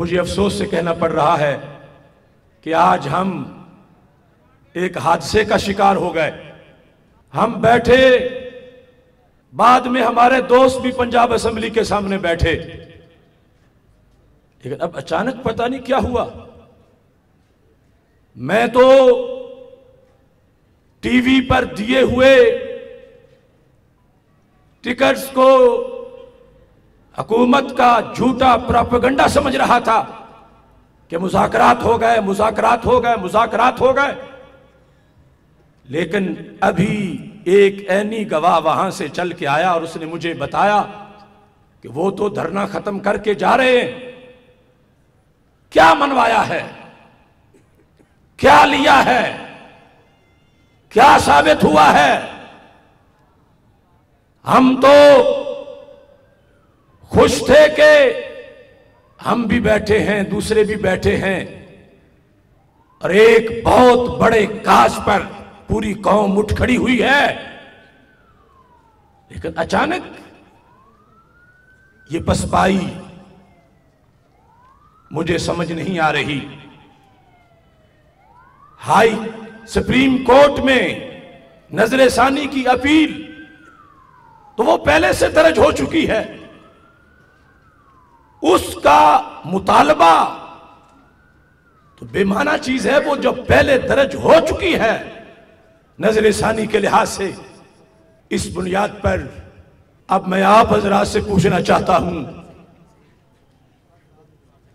مجھے افسوس سے کہنا پڑ رہا ہے کہ آج ہم ایک حادثے کا شکار ہو گئے. ہم بیٹھے، بعد میں ہمارے دوست بھی پنجاب اسمبلی کے سامنے بیٹھے، لیکن اب اچانک پتہ نہیں کیا ہوا. میں تو ٹی وی پر دیے ہوئے ٹکٹس کو حکومت کا جھوٹا پروپیگنڈا سمجھ رہا تھا کہ مذاکرات ہو گئے، مذاکرات ہو گئے، مذاکرات ہو گئے. لیکن ابھی ایک عینی گواہ وہاں سے چل کے آیا اور اس نے مجھے بتایا کہ وہ تو دھرنا ختم کر کے جا رہے ہیں. کیا منوایا ہے، کیا لیا ہے، کیا ثابت ہوا ہے؟ ہم تو خوش تھے کہ ہم بھی بیٹھے ہیں، دوسرے بھی بیٹھے ہیں، اور ایک بہت بڑے کاز پر پوری قوم اٹھ کھڑی ہوئی ہے. لیکن اچانک یہ پسپائی مجھے سمجھ نہیں آ رہی. ہائی سپریم کورٹ میں نظر ثانی کی اپیل تو وہ پہلے سے درج ہو چکی ہے. اس کا مطالبہ تو بے معنی چیز ہے، وہ جو پہلے درج ہو چکی ہے نظر ثانی کے لحاظ سے. اس بنیاد پر اب میں آپ حضرات سے پوچھنا چاہتا ہوں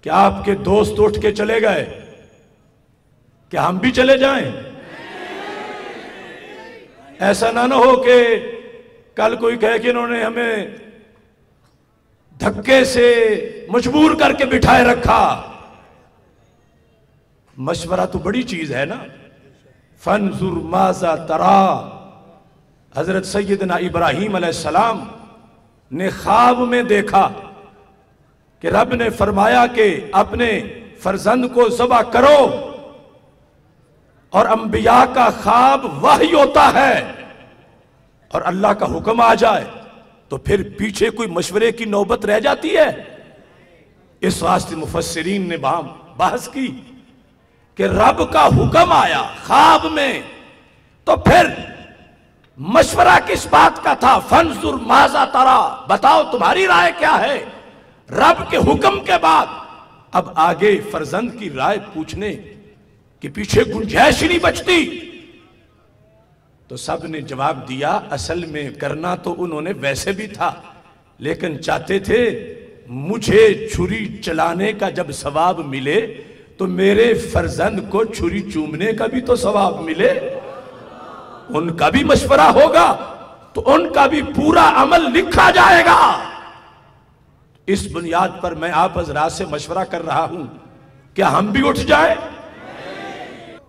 کہ آپ کے دوست اٹھ کے چلے گئے، کیا ہم بھی چلے جائیں؟ ایسا نہ ہو کہ کل کوئی کہے کہ انہوں نے ہمیں دھکے سے مجبور کر کے بٹھائے رکھا. مشورہ تو بڑی چیز ہے نا. فانظر ماذا ترى، حضرت سیدنا ابراہیم علیہ السلام نے خواب میں دیکھا کہ رب نے فرمایا کہ اپنے فرزند کو ذبح کرو، اور انبیاء کا خواب وحی ہوتا ہے، اور اللہ کا حکم آ جائے تو پھر پیچھے کوئی مشورے کی نوبت رہ جاتی ہے. اس واسطے مفسرین نے بحث کی کہ رب کا حکم آیا خواب میں تو پھر مشورہ کس بات کا تھا؟ فانظر ماذا ترى، بتاؤ تمہاری رائے کیا ہے. رب کے حکم کے بعد اب آگے فرزند کی رائے پوچھنے کہ پیچھے گنجائش نہیں بچتی. تو سب نے جواب دیا اصل میں کرنا تو انہوں نے ویسے بھی تھا، لیکن چاہتے تھے مجھے چھری چلانے کا جب ثواب ملے تو میرے فرزند کو چھری چومنے کا بھی تو ثواب ملے. ان کا بھی مشورہ ہوگا تو ان کا بھی پورا عمل لکھا جائے گا. اس بنیاد پر میں آپ حضرات سے مشورہ کر رہا ہوں، کیا ہم بھی اٹھ جائیں؟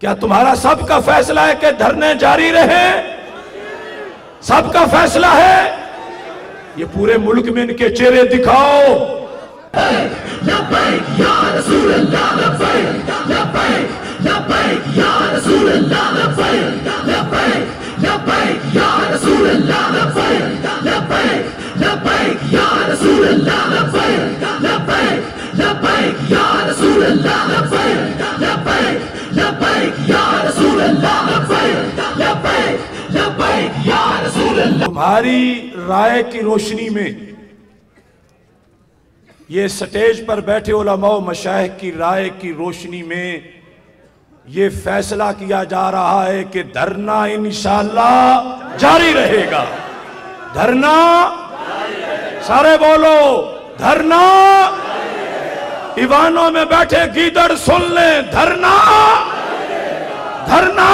کیا تمہارا سب کا فیصلہ ہے کہ دھرنے جاری رہے؟ سب کا فیصلہ ہے؟ یہ پورے ملک میں ان کے چہرے دکھاؤ. لبیک یا رسول اللہ، لبیک لبیک لبیک یا رسول اللہ، لبیک لبیک لبیک یا رسول اللہ، لبیک لبیک لبیک یا رسول اللہ، لبیک لبیک لبیک یا رسول اللہ، لبیک لبیک لبیک یا رسول اللہ، لبیک لبیک لبیک یا رسول اللہ. تمہاری رائے کی روشنی میں، یہ سٹیج پر بیٹھے علماء و مشائخ کی رائے کی روشنی میں یہ فیصلہ کیا جا رہا ہے کہ دھرنا انشاءاللہ جاری رہے گا. دھرنا، سارے بولو دھرنا. ایوانوں میں بیٹھے گیدڑ سن لیں، دھرنا، دھرنا.